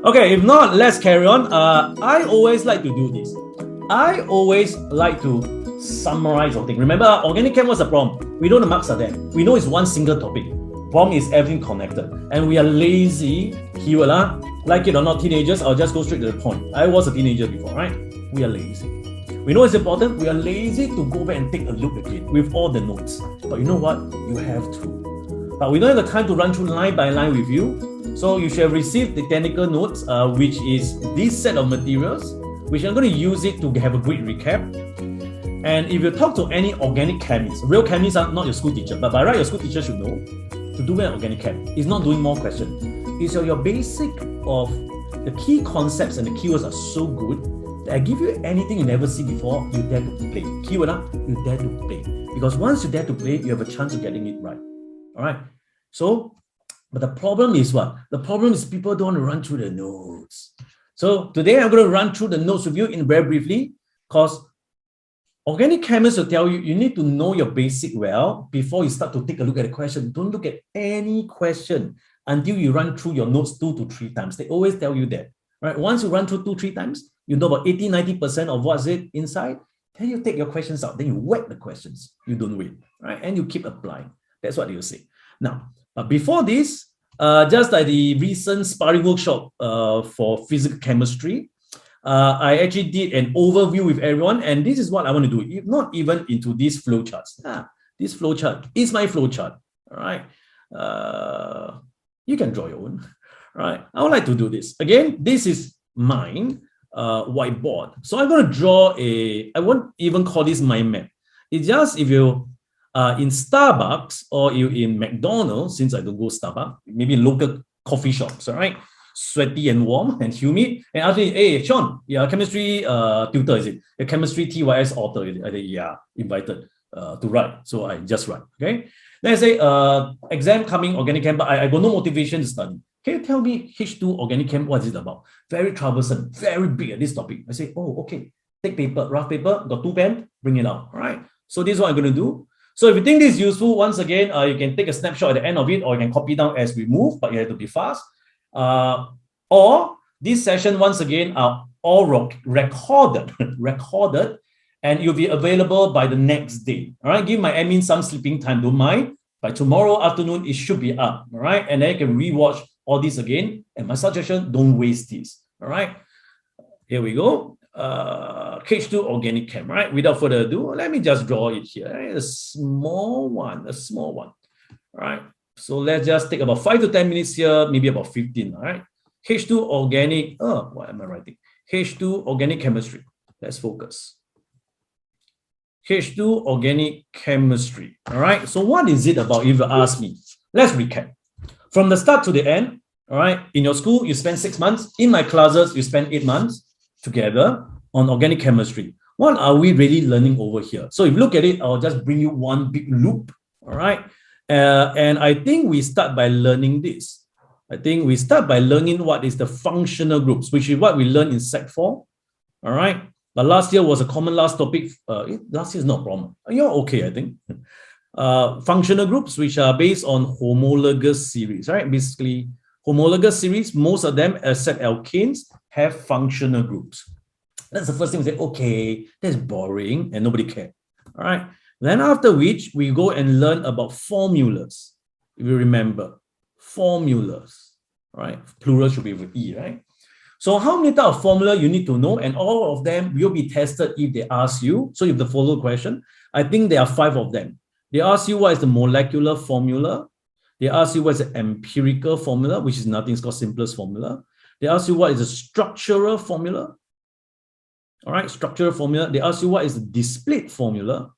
Okay, if not, let's carry on. I always like to do this. I always like to summarize something. Remember, organic chem, what's the problem? We know the marks are there. We know it's one single topic. Problem is everything connected. And we are lazy. Keyword, like it or not, teenagers, I'll just go straight to the point. I was a teenager before, right? We are lazy. We know it's important. We are lazy to go back and take a look again with all the notes. But you know what? You have to. But we don't have the time to run through line by line with you. So you should have received the technical notes, which is this set of materials, which I'm going to use it to have a great recap. And if you talk to any organic chemists, real chemists are not your school teacher, but by right, your school teacher should know to do an organic chem. It's not doing more questions. It's your basic of the key concepts and the keywords are so good that I give you anything you never see before, you dare to play. Keyword, you dare to play. Because once you dare to play, you have a chance of getting it right. All right. So, but the problem is what? The problem is people don't want to run through the notes. So today I'm going to run through the notes with you in very briefly, because organic chemists will tell you, you need to know your basic well before you start to take a look at the question. Don't look at any question until you run through your notes 2 to 3 times. They always tell you that, right? Once you run through 2, 3 times, you know about 80-90% of what's it inside. Then you take your questions out. Then you whack the questions. You don't wait, right? And you keep applying. That's what you say. Now, but before this, just like the recent sparring workshop for physical chemistry, I actually did an overview with everyone, and this is what I want to do. Not even into these flowcharts. This flowchart is my flowchart. All right. You can draw your own. All right. I would like to do this. Again, this is mine whiteboard. So I'm going to draw I won't even call this mind map. It's just if you in Starbucks or you in McDonald's, since I don't go Starbucks, maybe local coffee shops, all right? Sweaty and warm and humid. And ask me, hey, Sean, yeah, chemistry tutor, is it? A chemistry TYS author, is it? I say, yeah, invited to write. So I just write, okay? Let's say exam coming, organic chem, but I got no motivation to study. Can you tell me H2 organic chem, what is it about? Very troublesome, very big at this topic. I say, oh, okay. Take paper, rough paper, got 2 pens, bring it out, all right? So this is what I'm going to do. So if you think this is useful, once again, you can take a snapshot at the end of it, or you can copy down as we move, but you have to be fast. Or this session, once again, are all recorded, and you'll be available by the next day. All right, give my admin some sleeping time, don't mind. By tomorrow afternoon, it should be up. All right, and then you can rewatch all this again. And my suggestion, don't waste this. All right, here we go. H2 organic chem, right? Without further ado, let me just draw it here. Right? A small one. All right. So let's just take about 5 to 10 minutes here, maybe about 15. All right. H2 organic. What am I writing? H2 organic chemistry. Let's focus. H2 organic chemistry. All right. So what is it about, if you ask me? Let's recap. From the start to the end, all right, in your school, you spend 6 months. In my classes, you spend 8 months together on organic chemistry. What are we really learning over here? So if you look at it, I'll just bring you one big loop, all right? And I think we start by learning this. I think we start by learning what is the functional groups, which is what we learned in Sec 4, all right? But last year was a common last topic. Last year is not a problem. You're okay, I think. Functional groups, which are based on homologous series, right? Basically, homologous series, most of them, except alkanes, have functional groups. That's the first thing we say, okay, that's boring and nobody cares. All right. Then after which, we go and learn about formulas. If you remember, formulas, right? Plural should be with E, right? So how many types of formula you need to know, and all of them will be tested if they ask you. So if the follow question, I think there are 5 of them. They ask you what is the molecular formula. They ask you what is the empirical formula, which is nothing, it's called simplest formula. They ask you what is the structural formula. All right, structural formula. They ask you what is the displayed formula.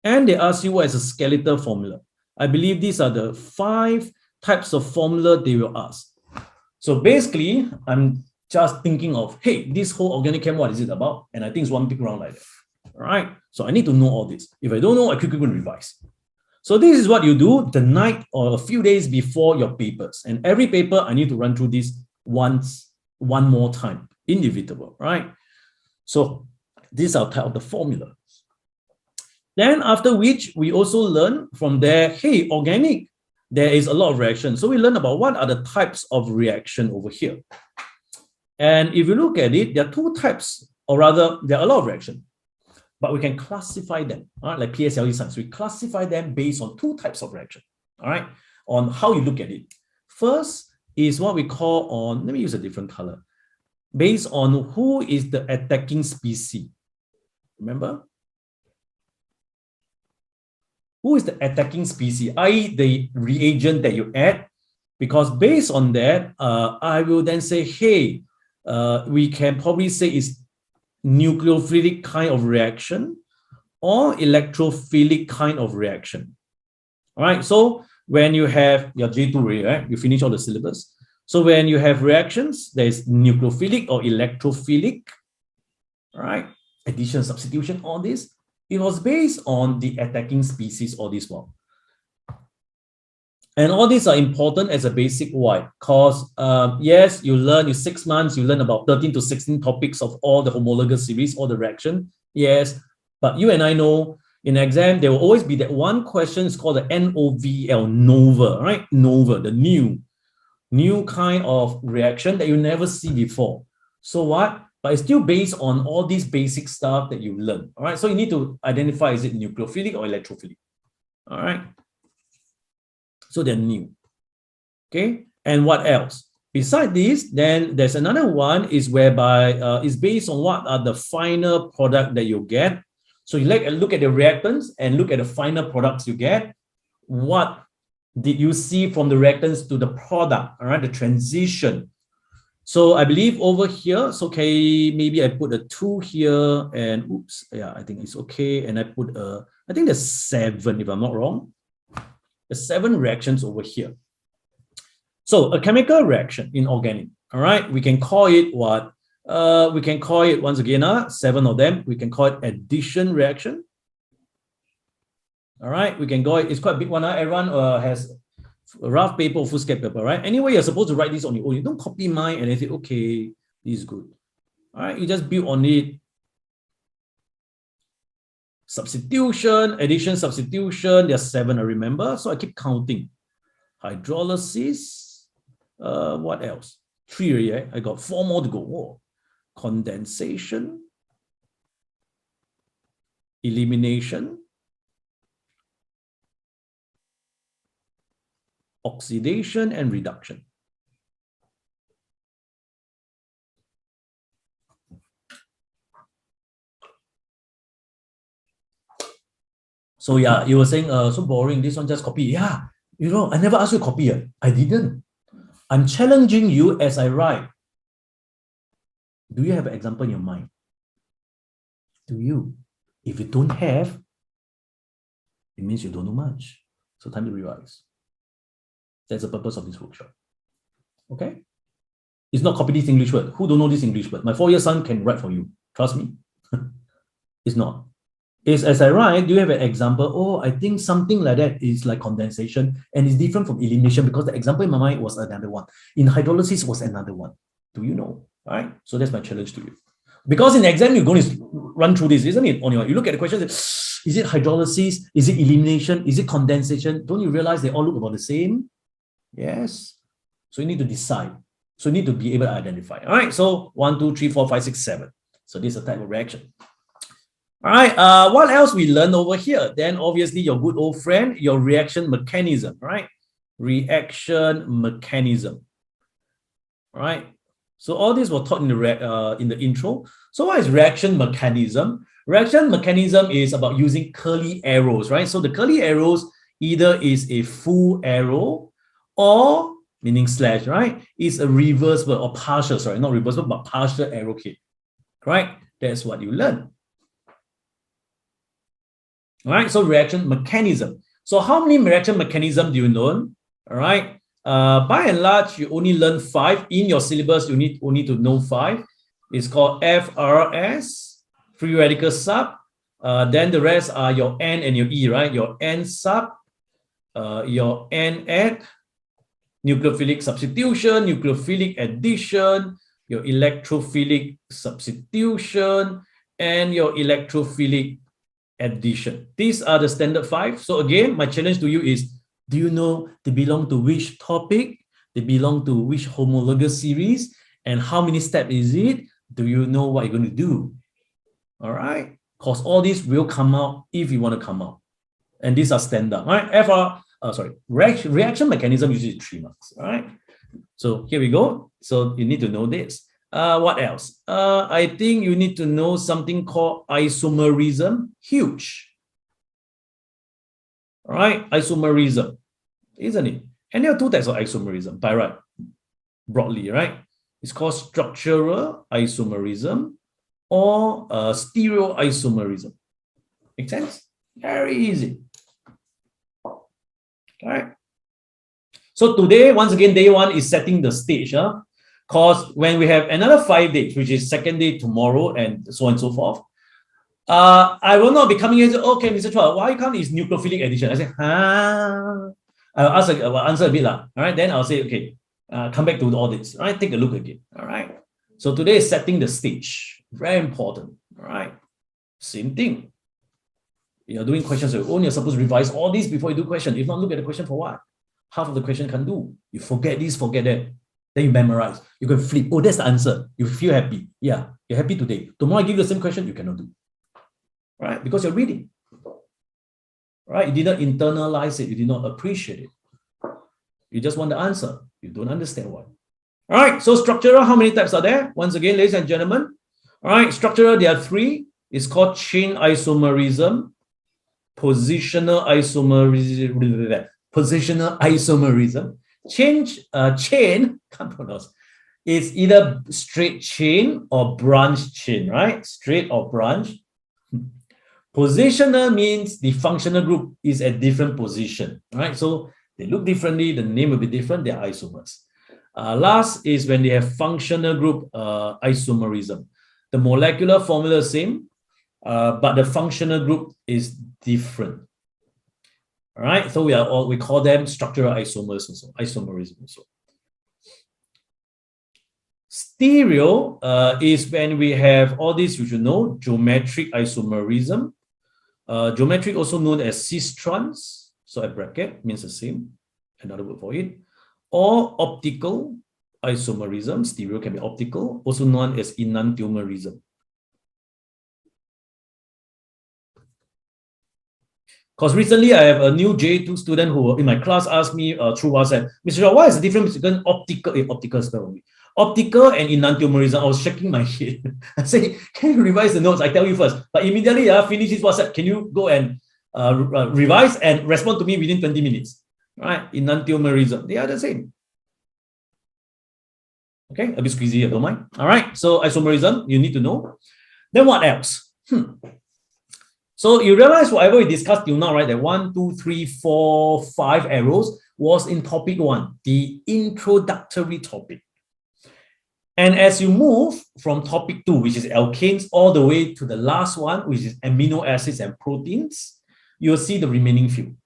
And they ask you what is a skeletal formula. I believe these are the 5 types of formula they will ask. So basically, I'm just thinking of, hey, this whole organic chem, what is it about? And I think it's one big round like that. All right, so I need to know all this. If I don't know, I quickly revise. So this is what you do the night or a few days before your papers. And every paper, I need to run through this one more time. Inevitable, right? So these are type of the formula. Then after which we also learn from there, hey, organic, there is a lot of reaction. So we learn about what are the types of reaction over here. And if you look at it, there are two types, or rather, there are a lot of reaction, but we can classify them, all right, like PSLE science. We classify them based on two types of reaction, all right, on how you look at it. First is what we call on, let me use a different color, based on who is the attacking species. Remember? Who is the attacking species, i.e. the reagent that you add, because based on that, I will then say, hey, we can probably say it's nucleophilic kind of reaction or electrophilic kind of reaction. All right, so when you have your J2, right, you finish all the syllabus. So when you have reactions, there's nucleophilic or electrophilic, all right, addition, substitution, all this. It was based on the attacking species, all this one. And all these are important as a basic why. Because yes, you learn in 6 months, you learn about 13 to 16 topics of all the homologous series, all the reaction. Yes, but you and I know in exam, there will always be that one question, it's called the NOVL, NOVA, right? NOVA, the new kind of reaction that you never see before. So what? But it's still based on all these basic stuff that you learn. All right. So you need to identify, is it nucleophilic or electrophilic? All right. So they're new. Okay. And what else? Besides this, then there's another one is whereby it's based on what are the final product that you get. So you look at the reactants and look at the final products you get. What did you see from the reactants to the product? All right. The transition. So I believe over here, it's okay. Maybe I put a 2 here and oops, yeah, I think it's okay. And I put I think there's 7 if I'm not wrong. There's 7 reactions over here. So a chemical reaction in organic, all right? We can call it what? We can call it once again, 7 of them. We can call it addition reaction. All right, we can go, it's quite a big one. Everyone has a rough paper or foolscap paper, right? Anyway, you're supposed to write this on your own. You don't copy mine and then say, okay, this is good. All right, you just build on it. Substitution, addition, substitution. There's 7, I remember. So I keep counting. Hydrolysis. What else? 3 already, right? I got 4 more to go. Whoa. Condensation. Elimination. Oxidation and reduction. So yeah, you were saying, so boring, this one just copy. Yeah, you know, I never asked you to copy it. I didn't. I'm challenging you as I write. Do you have an example in your mind? Do you? If you don't have, it means you don't know much. So time to revise. That's the purpose of this workshop. Okay? It's not copy this English word. Who don't know this English word? My 4-year son can write for you. Trust me. It's not. It's as I write, do you have an example? Oh, I think something like that is like condensation and it's different from elimination because the example in my mind was another one. In hydrolysis was another one. Do you know? All right? So that's my challenge to you. Because in the exam, you're going to run through this, isn't it? On your, you look at the questions, is it hydrolysis? Is it elimination? Is it condensation? Don't you realize they all look about the same? Yes. So you need to decide. So you need to be able to identify. All right. So 1, 2, 3, 4, 5, 6, 7. So this is a type of reaction. All right. What else we learned over here? Then obviously your good old friend, your reaction mechanism, right? Reaction mechanism. All right. So all this was taught in the intro. So what is reaction mechanism? Reaction mechanism is about using curly arrows, right? So the curly arrows either is a full arrow or, meaning slash, right, is a reversible or partial, sorry, not reversible, but partial arrow key, right? That's what you learn. All right, so reaction mechanism. So how many reaction mechanism do you know? All right, by and large, you only learn 5. In your syllabus, you need to know 5. It's called FRS, free radical sub. Then the rest are your N and your E, right? Your N sub, your N add, nucleophilic substitution, nucleophilic addition, your electrophilic substitution, and your electrophilic addition. These are the standard 5. So again, my challenge to you is Do you know they belong to which topic? They belong to which homologous series? And how many steps is it? Do you know what you're going to do? All right? Because all these will come out if you want to come out. And these are standard. All right? Reaction mechanism usually 3 marks. All right? So here we go. So you need to know this. What else? I think you need to know something called isomerism. Huge. All right? Isomerism, isn't it? And there are 2 types of isomerism by right, broadly, right? It's called structural isomerism or stereoisomerism. Make sense? Very easy. All right. So today, once again, day 1 is setting the stage. Because when we have another 5 days, which is second day tomorrow and so on and so forth, I will not be coming here and say, okay, Mr. Chua, why can't it's nucleophilic addition? I say, I'll answer a bit. All right, then I'll say, okay, come back to all this. All right, take a look again. All right. So today is setting the stage. Very important. All right. Same thing. You're doing questions of your own, you're supposed to revise all these before you do question. If not, look at the question for what? Half of the question can't do. You forget this, forget that. Then you memorize. You can flip. Oh, that's the answer. You feel happy. Yeah, you're happy today. Tomorrow I give you the same question, you cannot do. Right? Because you're reading. Right? You didn't internalize it. You did not appreciate it. You just want the answer. You don't understand why. All right. So structural, how many types are there? Once again, ladies and gentlemen. All right. Structural, there are 3. It's called chain isomerism, positional isomerism. Chain, can't pronounce. It's either straight chain or branch chain, right? Straight or branch. Positional means the functional group is at different position, right? So they look differently, the name will be different, they're isomers. Last is when they have functional group isomerism. The molecular formula is same, but the functional group is different. All right, so we call them structural isomers also, isomerism also. Stereo is when we have all this, you should know, geometric isomerism. Geometric also known as cistrons, so a bracket means the same, another word for it. Or optical isomerism, stereo can be optical, also known as enantiomerism. Because recently I have a new J2 student who in my class asked me through WhatsApp, Mr. Shaw, what is the difference between optical and enantiomerism? I was shaking my head. I say, can you revise the notes? I tell you first. But immediately finish this WhatsApp. Can you go and revise and respond to me within 20 minutes? Right? Enantiomerism. They are the same. Okay, a bit squeezy, I don't mind. All right, so isomerism, you need to know. Then what else? So you realize whatever we discussed till now, right? That 1, 2, 3, 4, 5 arrows was in topic 1, the introductory topic. And as you move from topic 2, which is alkanes, all the way to the last one, which is amino acids and proteins, you'll see the remaining few.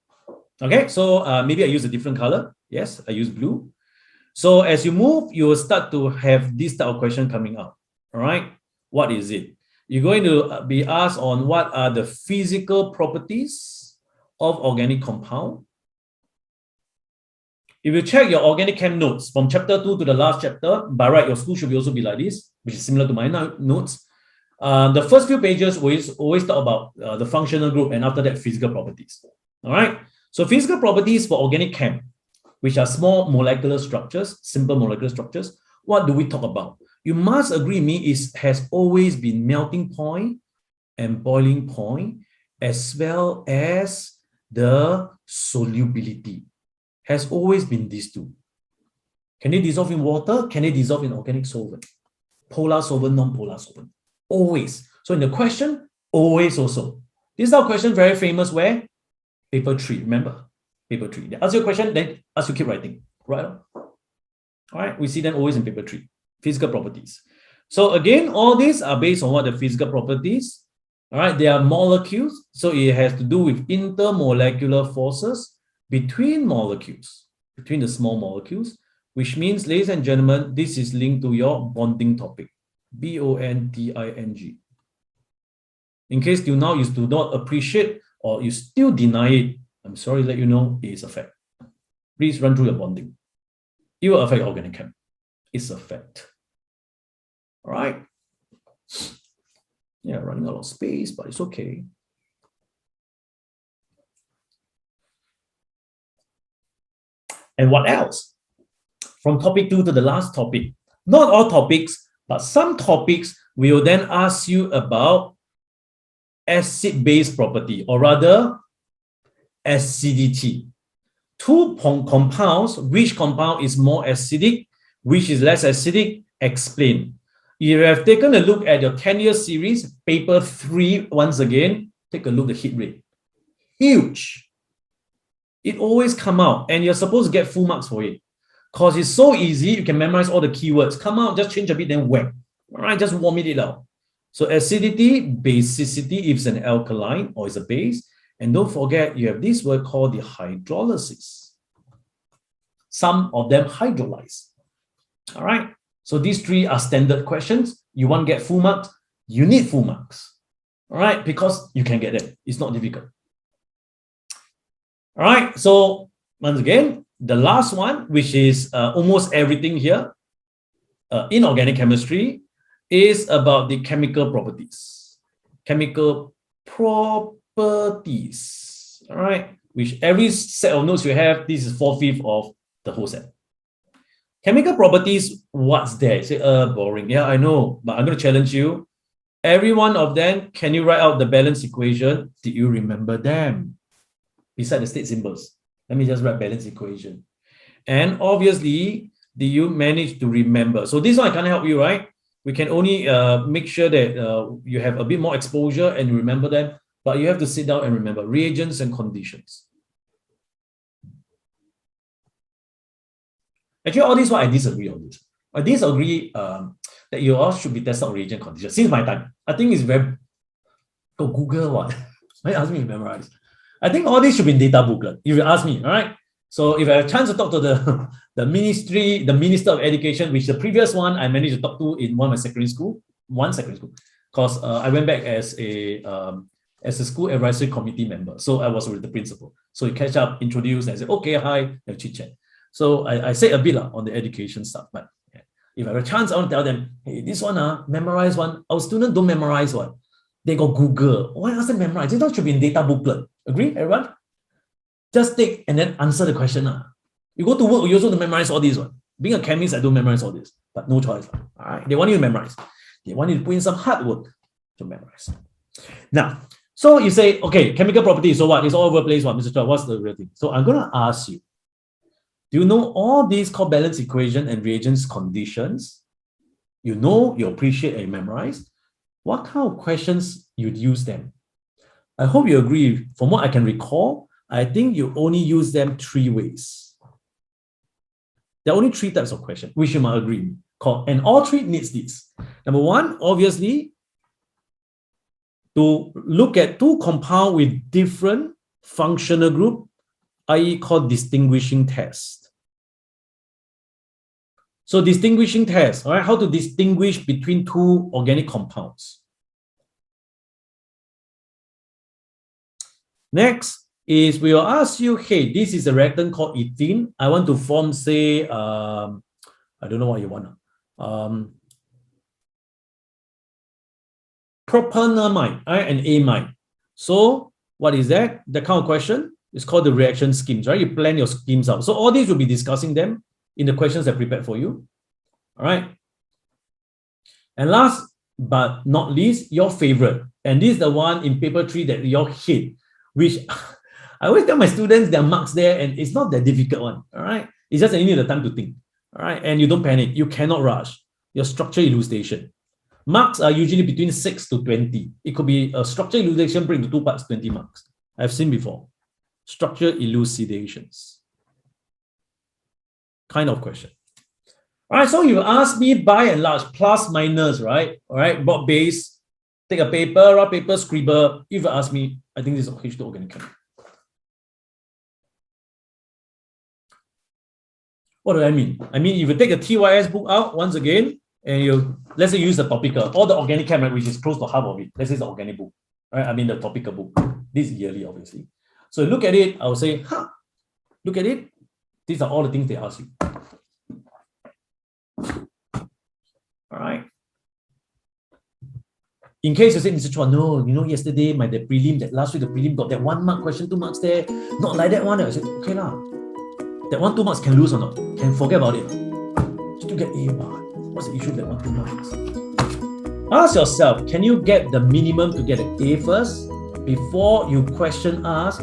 Okay, so maybe I use a different color. Yes, I use blue. So as you move, you will start to have this type of question coming up. All right, what is it? You're going to be asked on what are the physical properties of organic compound. If you check your organic chem notes from chapter 2 to the last chapter, by right, your school should also be like this, which is similar to my notes. The first few pages always talk about the functional group and after that, physical properties. All right. So physical properties for organic chem, which are small molecular structures, simple molecular structures. What do we talk about? You must agree with me, it has always been melting point and boiling point, as well as the solubility. Has always been these two. Can they dissolve in water? Can they dissolve in organic solvent? Polar solvent, non-polar solvent. Always. So in the question, always also. This is our question very famous where? Paper 3, remember? Paper 3. They ask you a question, then ask you keep writing. Right? All right, we see them always in paper 3. Physical properties. So again, all these are based on what the physical properties. All right, they are molecules. So it has to do with intermolecular forces between molecules, between the small molecules, which means, ladies and gentlemen, this is linked to your bonding topic, bonding. In case till now you do not appreciate or you still deny it, I'm sorry to let you know it is a fact. please run through your bonding. It will affect organic chem. It's a fact. All right. Yeah, running out of space, but it's okay. And what else? From topic 2 to the last topic. Not all topics, but some topics will then ask you about acid-base property, or rather acidity. Two compounds, which compound is more acidic, which is less acidic, explain. If you have taken a look at your 10-year series, paper 3, once again, take a look at the hit rate. Huge. It always come out, and you're supposed to get full marks for it. Because it's so easy, you can memorize all the keywords. Come out, just change a bit, then whack. All right, just vomit it out. So acidity, basicity, if it's an alkaline or it's a base. And don't forget, you have this word called the hydrolysis. Some of them hydrolyze. All right. So these 3 are standard questions. You want to get full marks, you need full marks. All right, because you can get them. It's not difficult. All right. So once again, the last one, which is almost everything here in organic chemistry, is about the chemical properties. Chemical properties, all right? Which every set of notes you have, this is 4/5 of the whole set. Chemical properties, what's there? You say, boring. Yeah, I know, but I'm going to challenge you. Every one of them, can you write out the balance equation? Did you remember them? Beside the state symbols. Let me just write balance equation. And obviously, do you manage to remember? So this one I can't help you, right? We can only make sure that you have a bit more exposure and remember them, but you have to sit down and remember reagents and conditions. Actually, all this one, I disagree on this. I disagree that you all should be tested on reagent conditions. Since my time, I think it's very... Go Google what? Why ask me to memorize? I think all this should be in data booklet, if you ask me, all right? So if I have a chance to talk to the Minister of Education, which the previous one I managed to talk to in one secondary school, because I went back as a school advisory committee member. So I was with the principal. So he catch up, introduce, and say, okay, hi, have chit chat. So I say a bit on the education stuff, but yeah, if I have a chance, I want to tell them, hey, this one, memorize one. Our students don't memorize one. They go Google. Why ask them memorize? This one should be in data booklet. Agree, everyone? Just take and then answer the question. You go to work, you also have to memorize all these. Being a chemist, I don't memorize all this, but no choice. All right, they want you to memorize. They want you to put in some hard work to memorize. Now, so you say, okay, chemical properties, so what? It's all over the place. Mr. Chua, what's the real thing? So I'm going to ask you, do you know all these called balance equation and reagents conditions? You know, you appreciate and you memorize. What kind of questions you'd use them? I hope you agree. From what I can recall, I think you only use them 3 ways. There are only 3 types of questions, which you might agree. And all 3 needs this. Number 1, obviously, to look at 2 compounds with different functional group, i.e. called distinguishing test. So distinguishing test, all right, how to distinguish between 2 organic compounds. Next is we will ask you, hey, this is a reactant called ethene. I want to form, say, I don't know what you want. Propanamide, right, and amide. So what is that? The kind of question is called the reaction schemes, right? You plan your schemes out. So all these will be discussing them in the questions I prepared for you. All right. And last but not least, your favorite. And this is the one in paper 3 that you all hate, which I always tell my students there are marks there and it's not that difficult one. All right. It's just that you need the time to think. All right. And you don't panic. You cannot rush. Your structure elucidation. Marks are usually between 6 to 20. It could be a structure elucidation break into 2 parts, 20 marks. I've seen before. Structure elucidations. Kind of question. All right, so you ask me by and large, plus, minus, right? All right, broad base, take a paper, rough paper, scribble. If you ask me, I think this is H2 organic chem. What do I mean? I mean, if you take a TYS book out once again, and you, let's say you use the topical, or the organic chem, right, which is close to half of it. Let's say it's the organic book, right? I mean the topical book. This is yearly, obviously. So look at it, I will say, look at it. These are all the things they ask you. All right. In case you say, Mr. Chua, no, yesterday the prelim, that last week the prelim got that 1 mark question, 2 marks there. Not like that one. I said, okay lah. That 1, 2 marks can lose or not? Can forget about it. Still get A mark. What's the issue with that 1, 2 marks? Ask yourself, can you get the minimum to get an A first before you question us?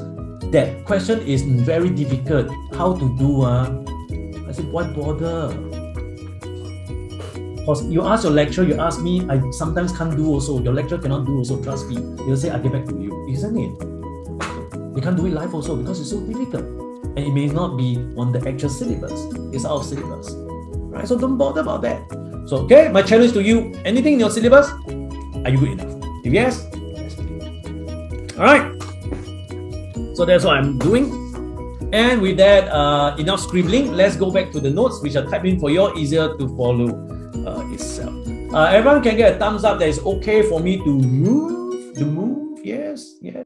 That question is very difficult. How to do? I said, why bother? Because you ask your lecturer, you ask me, I sometimes can't do also. Your lecturer cannot do also, trust me. He'll say, I'll get back to you. Isn't it? You can't do it live also because it's so difficult. And it may not be on the actual syllabus. It's out of syllabus. Right? So don't bother about that. So, okay, my challenge to you, anything in your syllabus, are you good enough? If yes, yes. All right. So that's what I'm doing. And with that, enough scribbling. Let's go back to the notes, which are typed in for you, easier to follow itself. Everyone can get a thumbs up that it's okay for me to move. Yes, yes.